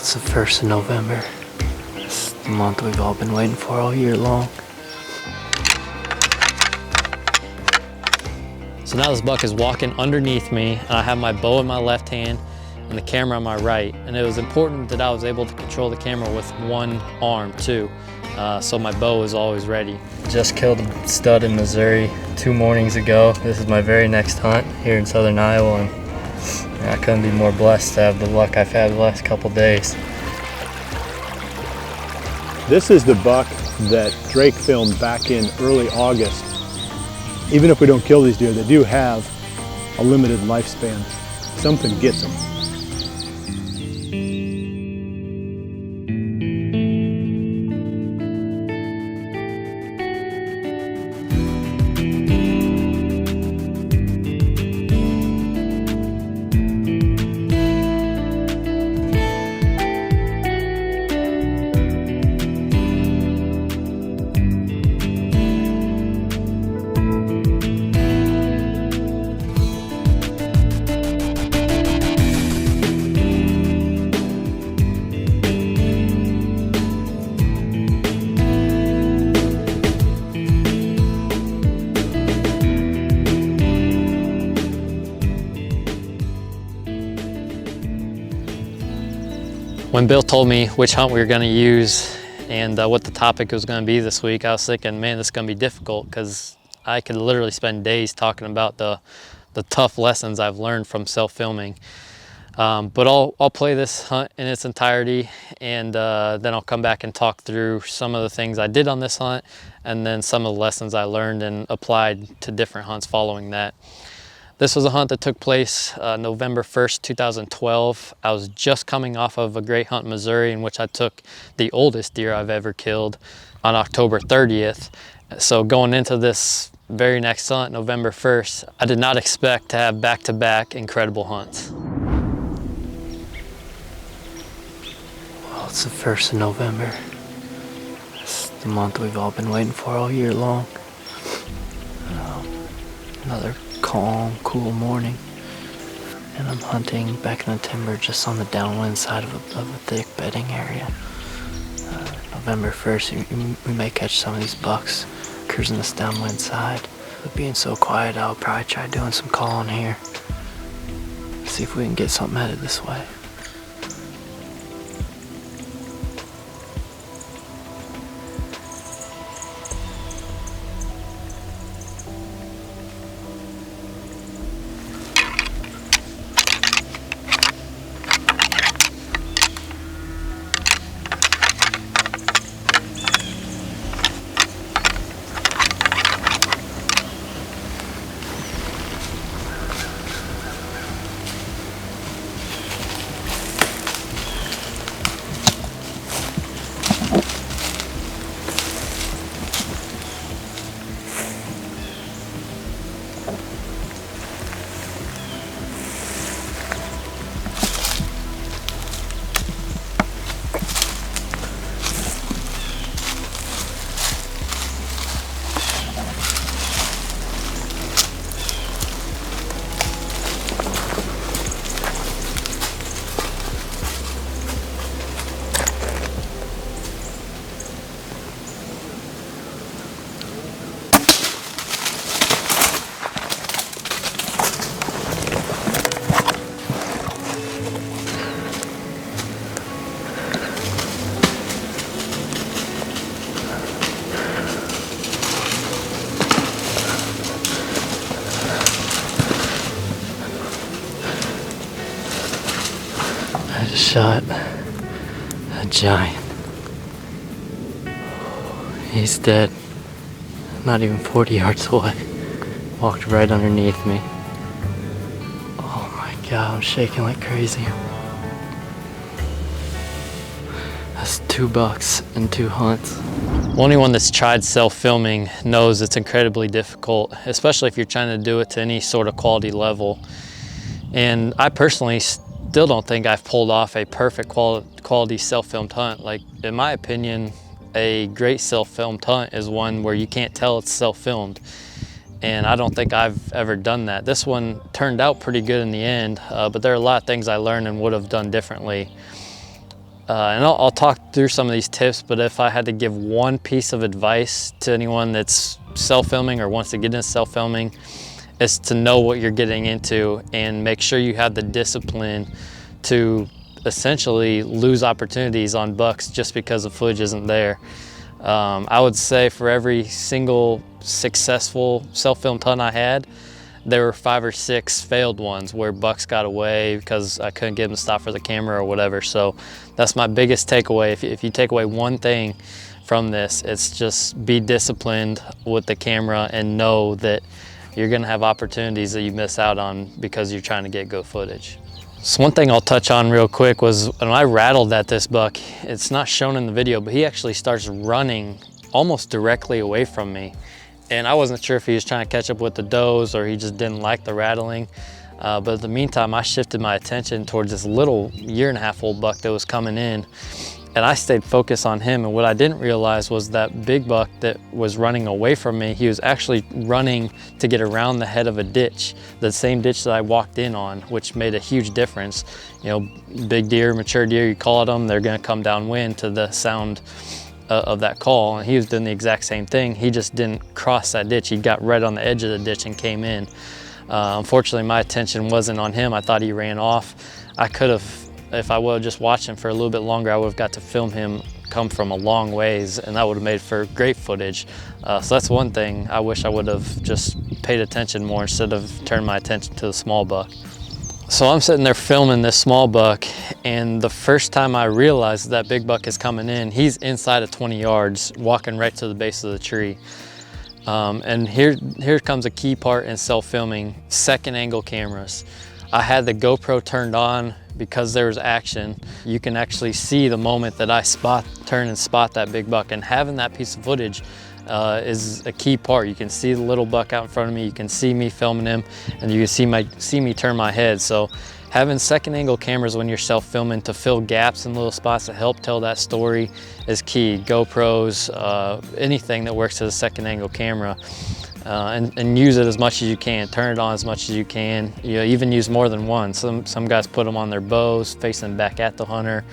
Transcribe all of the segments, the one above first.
It's the 1st of November. It's the month we've all been waiting for all year long. So now this buck is walking underneath me, and I have my bow in my left hand and the camera on my right. And it was important that I was able to control the camera with one arm too. So my bow is always ready. Just killed a stud in Missouri 2 mornings ago. This is my very next hunt here in southern Iowa, and I couldn't be more blessed to have the luck I've had the last couple days. This is the buck that Drake filmed back in early August. Even if we don't kill these deer, they do have a limited lifespan. Something gets them. When Bill told me which hunt we were going to use and what the topic was going to be this week, I was thinking, man, this is going to be difficult, because I could literally spend days talking about the tough lessons I've learned from self-filming. But I'll play this hunt in its entirety, and then I'll come back and talk through some of the things I did on this hunt, and then some of the lessons I learned and applied to different hunts following that. This was a hunt that took place November 1st, 2012. I was just coming off of a great hunt in Missouri, in which I took the oldest deer I've ever killed on October 30th. So going into this very next hunt, November 1st, I did not expect to have back-to-back incredible hunts. Well, it's the 1st of November. It's the month we've all been waiting for all year long. Another calm, cool morning, and I'm hunting back in the timber just on the downwind side of a thick bedding area. November 1st, we may catch some of these bucks cruising this downwind side. But being so quiet, I'll probably try doing some calling here. See if we can get something headed this way. I just shot a giant. He's dead. Not even 40 yards away. Walked right underneath me. Oh my God, I'm shaking like crazy. That's 2 bucks and 2 hunts. Well, anyone that's tried self-filming knows it's incredibly difficult, especially if you're trying to do it to any sort of quality level. And I personally still don't think I've pulled off a perfect quality self-filmed hunt. Like, in my opinion, a great self-filmed hunt is one where you can't tell it's self-filmed. And I don't think I've ever done that. This one turned out pretty good in the end, but there are a lot of things I learned and would have done differently. And I'll talk through some of these tips, but if I had to give one piece of advice to anyone that's self-filming or wants to get into self-filming, it's to know what you're getting into and make sure you have the discipline to essentially lose opportunities on bucks just because the footage isn't there. I would say for every single successful self-filmed hunt I had, there were 5 or 6 failed ones where bucks got away because I couldn't get them to stop for the camera or whatever. So that's my biggest takeaway. If you take away one thing from this, it's just be disciplined with the camera and know that you're gonna have opportunities that you miss out on because you're trying to get good footage. So one thing I'll touch on real quick was when I rattled at this buck, it's not shown in the video, but he actually starts running almost directly away from me. And I wasn't sure if he was trying to catch up with the does or he just didn't like the rattling. But in the meantime, I shifted my attention towards this little 1.5-year-old buck that was coming in. And I stayed focused on him. And what I didn't realize was that big buck that was running away from me, he was actually running to get around the head of a ditch, the same ditch that I walked in on, which made a huge difference. You know, big deer, mature deer, you call them, they're gonna come downwind to the sound of that call, and he was doing the exact same thing. He just didn't cross that ditch. He got right on the edge of the ditch and came in. Unfortunately, my attention wasn't on him. I thought he ran off. I could have, if I would have just watched him for a little bit longer, I would have got to film him come from a long ways, and that would have made for great footage. So that's one thing I wish I would have just paid attention more instead of turning my attention to the small buck. So I'm sitting there filming this small buck, and the first time I realized that big buck is coming in, he's inside of 20 yards, walking right to the base of the tree. And here comes a key part in self-filming, second angle cameras. I had the GoPro turned on because there was action. You can actually see the moment that I turn and spot that big buck, and having that piece of footage is a key part. You can see the little buck out in front of me, you can see me filming him, and you can see me turn my head. So having second angle cameras when you're self-filming to fill gaps in little spots to help tell that story is key. GoPros, anything that works as a second angle camera, and use it as much as you can. Turn it on as much as you can. You know, even use more than one. Some guys put them on their bows, facing back at the hunter.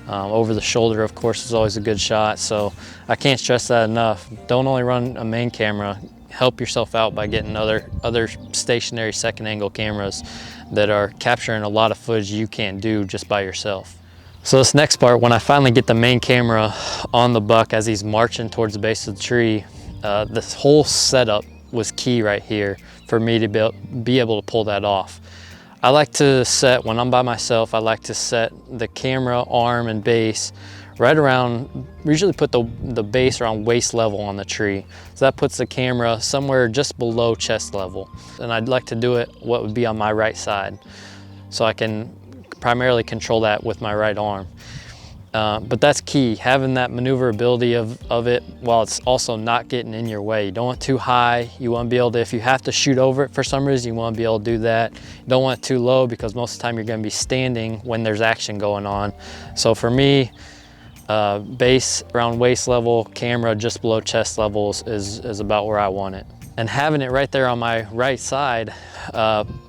Over the shoulder, of course, is always a good shot. So I can't stress that enough. Don't only run a main camera. Help yourself out by getting other stationary second angle cameras that are capturing a lot of footage you can't do just by yourself. So this next part, when I finally get the main camera on the buck as he's marching towards the base of the tree, this whole setup was key right here for me to be able to pull that off. I like to set, when I'm by myself, I like to set the camera arm and base right around, usually put the base around waist level on the tree. So that puts the camera somewhere just below chest level. And I'd like to do it what would be on my right side. So I can primarily control that with my right arm. But that's key, having that maneuverability of it while it's also not getting in your way. You don't want it too high. You want to be able to, if you have to shoot over it for some reason, you want to be able to do that. You don't want it too low because most of the time you're going to be standing when there's action going on. So for me, base around waist level, camera just below chest levels is about where I want it. And having it right there on my right side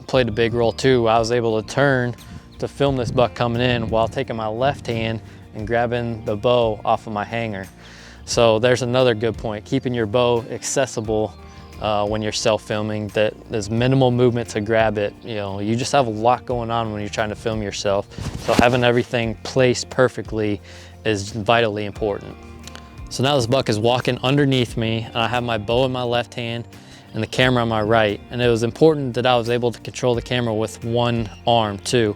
played a big role too. I was able to turn to film this buck coming in while taking my left hand and grabbing the bow off of my hanger. So there's another good point, keeping your bow accessible when you're self-filming, that there's minimal movement to grab it. You know, you just have a lot going on when you're trying to film yourself. So having everything placed perfectly is vitally important. So now this buck is walking underneath me, and I have my bow in my left hand and the camera on my right. And it was important that I was able to control the camera with one arm too.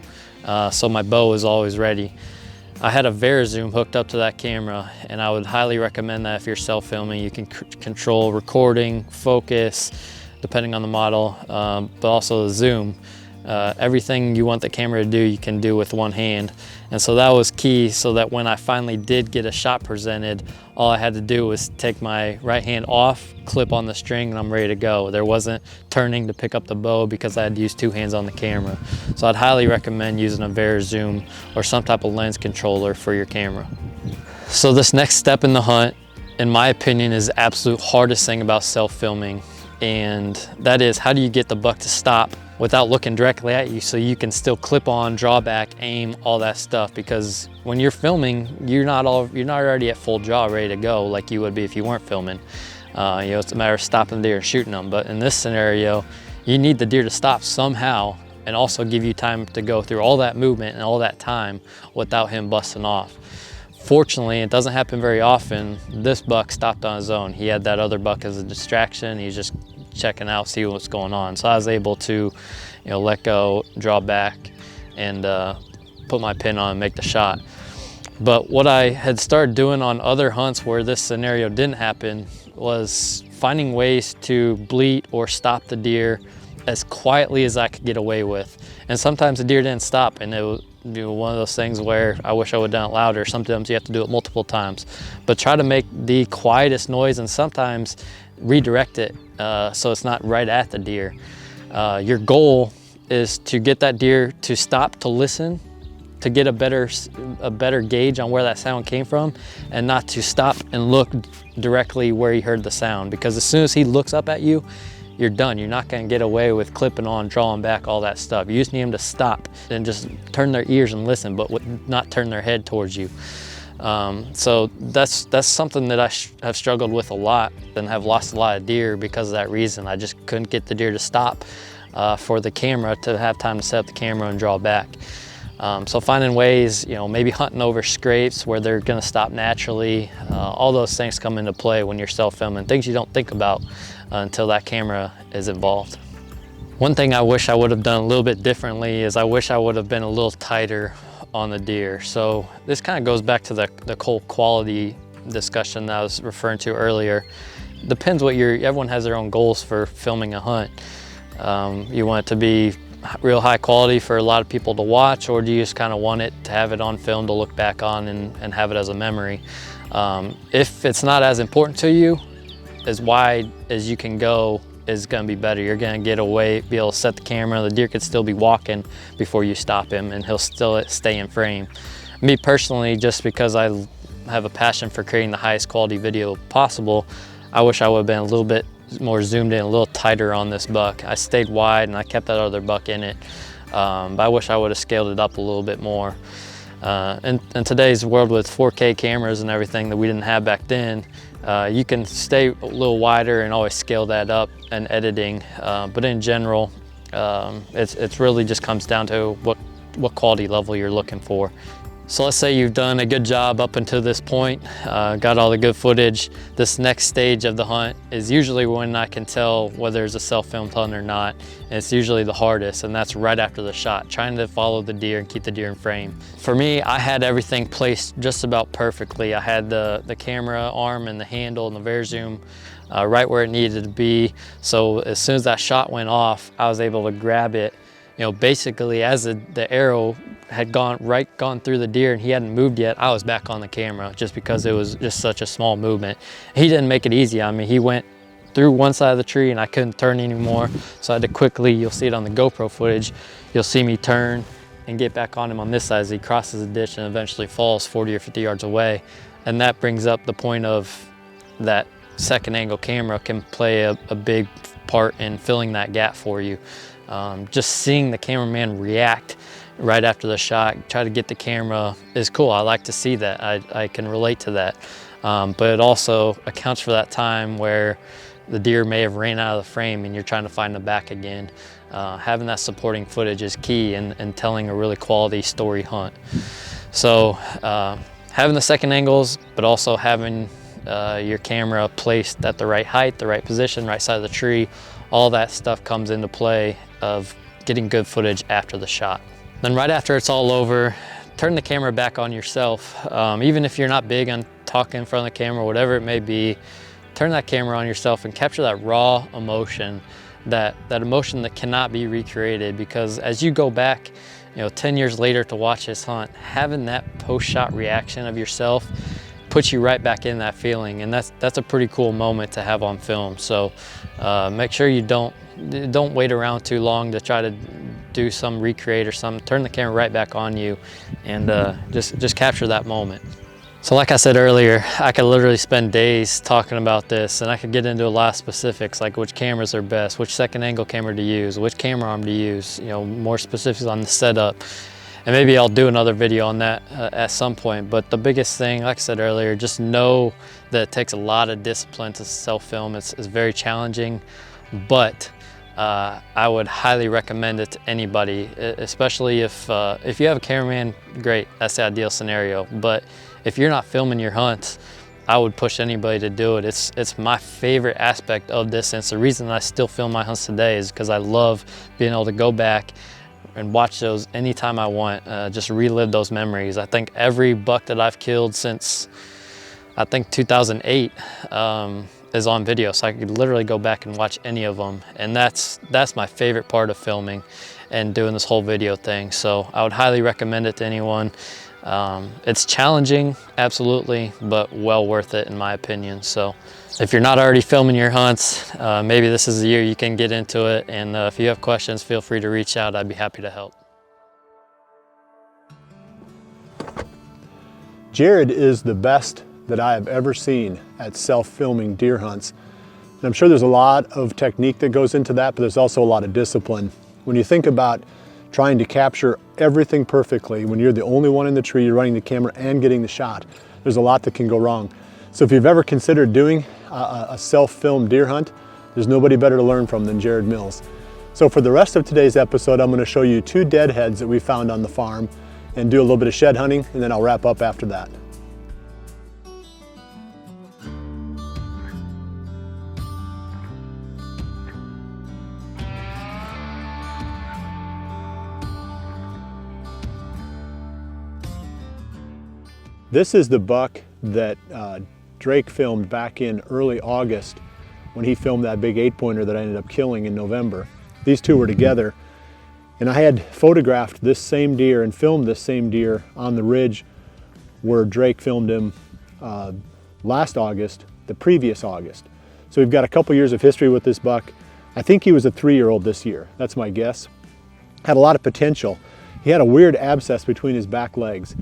So my bow is always ready. I had a VariZoom hooked up to that camera, and I would highly recommend that if you're self-filming. You can control recording, focus, depending on the model, but also the zoom. Everything you want the camera to do, you can do with one hand. And so that was key, so that when I finally did get a shot presented, all I had to do was take my right hand off, clip on the string, and I'm ready to go. There wasn't turning to pick up the bow because I had to use two hands on the camera. So I'd highly recommend using a VariZoom or some type of lens controller for your camera. So this next step in the hunt, in my opinion, is the absolute hardest thing about self-filming. And that is, how do you get the buck to stop without looking directly at you, so you can still clip on, draw back, aim, all that stuff. Because when you're filming, you're not already at full draw ready to go like you would be if you weren't filming. You know, it's a matter of stopping the deer and shooting them. But in this scenario, you need the deer to stop somehow and also give you time to go through all that movement and all that time without him busting off. Fortunately, it doesn't happen very often. This buck stopped on his own. He had that other buck as a distraction. He's just checking out, see what's going on. So I was able to, you know, let go, draw back, and put my pin on and make the shot. But what I had started doing on other hunts where this scenario didn't happen was finding ways to bleat or stop the deer as quietly as I could get away with. And sometimes the deer didn't stop, and it was, you know, one of those things where I wish I would have done it louder. Sometimes you have to do it multiple times, but try to make the quietest noise, and sometimes redirect it so it's not right at the deer. Your goal is to get that deer to stop, to listen, to get a better gauge on where that sound came from, and not to stop and look directly where he heard the sound. Because as soon as he looks up at you, you're done. You're not gonna get away with clipping on, drawing back, all that stuff. You just need them to stop and just turn their ears and listen, but not turn their head towards you. So that's something that I have struggled with a lot and have lost a lot of deer because of that reason. I just couldn't get the deer to stop for the camera to have time to set up the camera and draw back. So finding ways, you know, maybe hunting over scrapes where they're gonna stop naturally. All those things come into play when you're self-filming, things you don't think about until that camera is involved. One thing I wish I would have done a little bit differently is I wish I would have been a little tighter on the deer. So this kind of goes back to the whole quality discussion that I was referring to earlier. Depends what everyone has their own goals for filming a hunt. You want it to be real high quality for a lot of people to watch, or do you just kind of want it to have it on film to look back on and have it as a memory? If it's not as important to you, as wide as you can go is gonna be better. You're gonna get away, be able to set the camera, the deer could still be walking before you stop him and he'll still stay in frame. Me personally, just because I have a passion for creating the highest quality video possible, I wish I would have been a little bit more zoomed in, a little tighter on this buck. I stayed wide and I kept that other buck in it, but I wish I would have scaled it up a little bit more. In today's world with 4K cameras and everything that we didn't have back then, you can stay a little wider and always scale that up in editing. But in general, it's really just comes down to what quality level you're looking for. So let's say you've done a good job up until this point, got all the good footage. This next stage of the hunt is usually when I can tell whether it's a self-filmed hunt or not. And it's usually the hardest, and that's right after the shot, trying to follow the deer and keep the deer in frame. For me, I had everything placed just about perfectly. I had the camera arm and the handle and the Verzoom right where it needed to be. So as soon as that shot went off, I was able to grab it, you know, basically as the arrow had gone through the deer and he hadn't moved yet, I was back on the camera just because it was just such a small movement. He didn't make it easy on me. He went through one side of the tree and I couldn't turn anymore. So I had to quickly, you'll see it on the GoPro footage, you'll see me turn and get back on him on this side as he crosses the ditch and eventually falls 40 or 50 yards away. And that brings up the point of that second angle camera can play a big part in filling that gap for you. Just seeing the cameraman react right after the shot, try to get the camera is cool. I like to see that. I can relate to that. But it also accounts for that time where the deer may have ran out of the frame and you're trying to find them back again. Having that supporting footage is key in telling a really quality story hunt. So having the second angles, but also having your camera placed at the right height, the right position, right side of the tree, all that stuff comes into play of getting good footage after the shot. Then right after it's all over, turn the camera back on yourself. Even if you're not big on talking in front of the camera, whatever it may be, turn that camera on yourself and capture that raw emotion, that emotion that cannot be recreated. Because as you go back, you know, 10 years later to watch this hunt, having that post-shot reaction of yourself puts you right back in that feeling, and that's a pretty cool moment to have on film. So make sure you don't wait around too long to try to do some recreate or something. Turn the camera right back on you and just capture that moment. So like I said earlier, I could literally spend days talking about this, and I could get into a lot of specifics, like which cameras are best, which second angle camera to use, which camera arm to use, you know, more specifics on the setup. And maybe I'll do another video on that at some point. But the biggest thing, like I said earlier, just know that it takes a lot of discipline to self-film. It's very challenging, but I would highly recommend it to anybody, especially if you have a cameraman, great, that's the ideal scenario. But if you're not filming your hunts, I would push anybody to do it. It's my favorite aspect of this, and it's the reason I still film my hunts today, is because I love being able to go back and watch those anytime I want, just relive those memories. I think every buck that I've killed since, I think 2008, is on video, so I could literally go back and watch any of them. And that's my favorite part of filming and doing this whole video thing. So I would highly recommend it to anyone. It's challenging, absolutely, but well worth it in my opinion. So if you're not already filming your hunts, maybe this is the year you can get into it. And if you have questions, feel free to reach out. I'd be happy to help. Jared is the best that I have ever seen at self-filming deer hunts. And I'm sure there's a lot of technique that goes into that, but there's also a lot of discipline. When you think about trying to capture everything perfectly, when you're the only one in the tree, you're running the camera and getting the shot, there's a lot that can go wrong. So if you've ever considered doing a self-filmed deer hunt, there's nobody better to learn from than Jared Mills. So for the rest of today's episode, I'm going to show you 2 deadheads that we found on the farm and do a little bit of shed hunting, and then I'll wrap up after that. This is the buck that Drake filmed back in early August when he filmed that big 8-pointer that I ended up killing in November. These two were together, and I had photographed this same deer and filmed this same deer on the ridge where Drake filmed him last August, the previous August. So we've got a couple years of history with this buck. I think he was a 3-year-old this year, that's my guess. Had a lot of potential. He had a weird abscess between his back legs.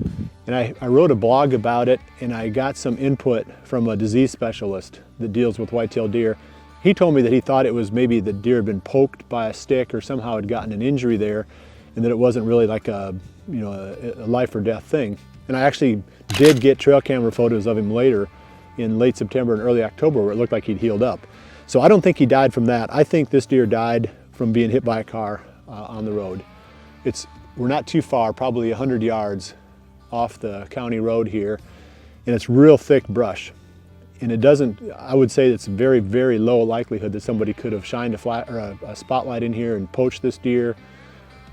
And I wrote a blog about it, and I got some input from a disease specialist that deals with whitetail deer. He told me that he thought it was maybe the deer had been poked by a stick or somehow had gotten an injury there, and that it wasn't really like a life or death thing. And I actually did get trail camera photos of him later in late September and early October where it looked like he'd healed up. So I don't think he died from that. I think this deer died from being hit by a car on the road. We're not too far, probably 100 yards off the county road here, and it's real thick brush. And it doesn't, I would say it's very, very low likelihood that somebody could have shined a spotlight in here and poached this deer,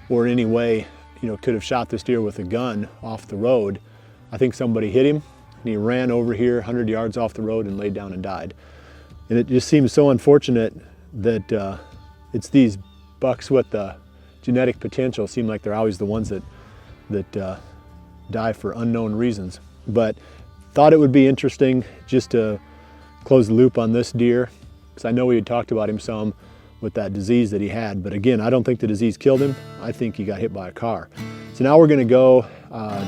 or in any way, could have shot this deer with a gun off the road. I think somebody hit him, and he ran over here 100 yards off the road and laid down and died. And it just seems so unfortunate that it's these bucks with the genetic potential seem like they're always the ones that die for unknown reasons. But thought it would be interesting just to close the loop on this deer, because I know we had talked about him some with that disease that he had, but again, I don't think the disease killed him. I think he got hit by a car. So now we're going to go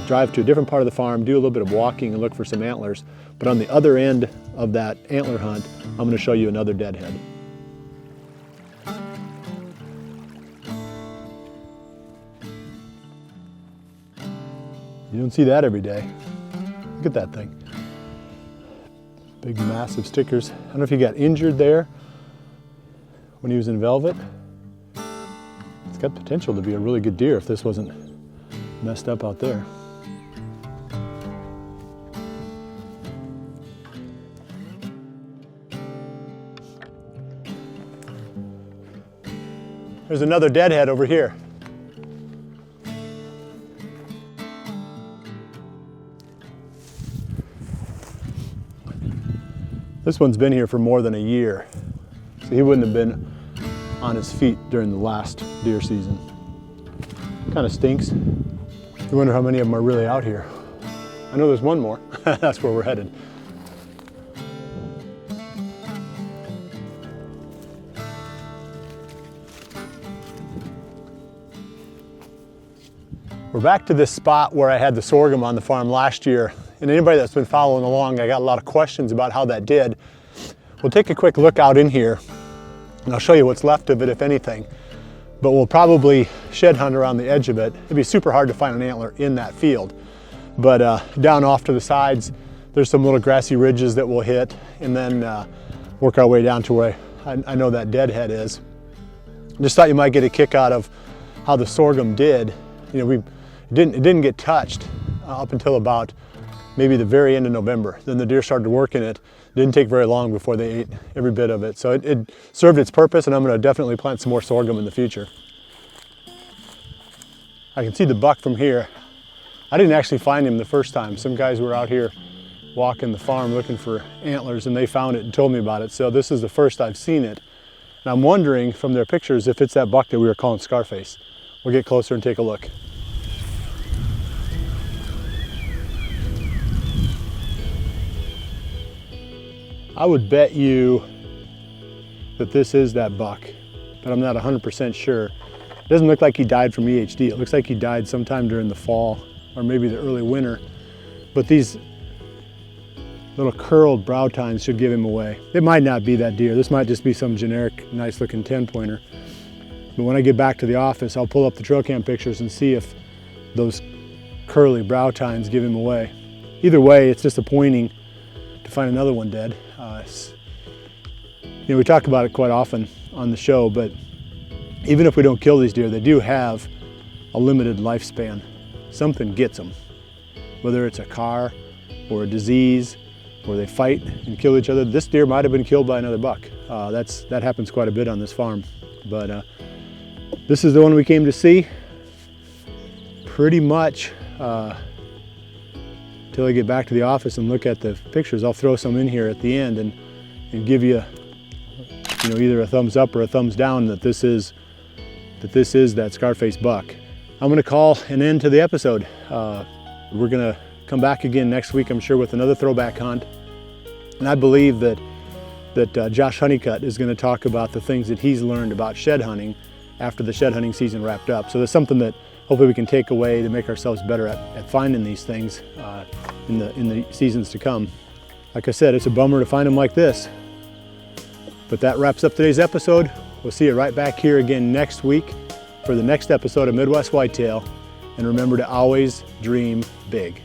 drive to a different part of the farm, do a little bit of walking and look for some antlers, but on the other end of that antler hunt, I'm going to show you another deadhead. You don't see that every day. Look at that thing. Big, massive stickers. I don't know if he got injured there when he was in velvet. It's got potential to be a really good deer if this wasn't messed up out there. There's another deadhead over here. This one's been here for more than a year, so he wouldn't have been on his feet during the last deer season. Kind of stinks. You wonder how many of them are really out here. I know there's one more. That's where we're headed. We're back to this spot where I had the sorghum on the farm last year, and anybody that's been following along, I got a lot of questions about how that did. We'll take a quick look out in here, and I'll show you what's left of it, if anything. But we'll probably shed hunt around the edge of it. It'd be super hard to find an antler in that field. But down off to the sides, there's some little grassy ridges that we'll hit, and then work our way down to where I know that deadhead is. Just thought you might get a kick out of how the sorghum did. You know, it didn't get touched up until about maybe the very end of November. Then the deer started working it. It didn't take very long before they ate every bit of it. So it served its purpose, and I'm going to definitely plant some more sorghum in the future. I can see the buck from here. I didn't actually find him the first time. Some guys were out here walking the farm looking for antlers, and they found it and told me about it. So this is the first I've seen it. And I'm wondering from their pictures if it's that buck that we were calling Scarface. We'll get closer and take a look. I would bet you that this is that buck, but I'm not 100% sure. It doesn't look like he died from EHD. It looks like he died sometime during the fall or maybe the early winter. But these little curled brow tines should give him away. It might not be that deer. This might just be some generic nice looking 10-pointer. But when I get back to the office, I'll pull up the trail cam pictures and see if those curly brow tines give him away. Either way, it's disappointing to find another one dead. You know, we talk about it quite often on the show, but even if we don't kill these deer, they do have a limited lifespan. Something gets them, whether it's a car or a disease, or they fight and kill each other. This deer might have been killed by another buck. That happens quite a bit on this farm. But this is the one we came to see. Pretty much till I get back to the office and look at the pictures. I'll throw some in here at the end and give you, you know, either a thumbs up or a thumbs down that this is that Scarface buck. I'm going to call an end to the episode. We're going to come back again next week, I'm sure, with another throwback hunt. And I believe that Josh Honeycutt is going to talk about the things that he's learned about shed hunting after the shed hunting season wrapped up. So there's something that hopefully we can take away to make ourselves better at finding these things in the seasons to come. Like I said, it's a bummer to find them like this. But that wraps up today's episode. We'll see you right back here again next week for the next episode of Midwest Whitetail. And remember to always dream big.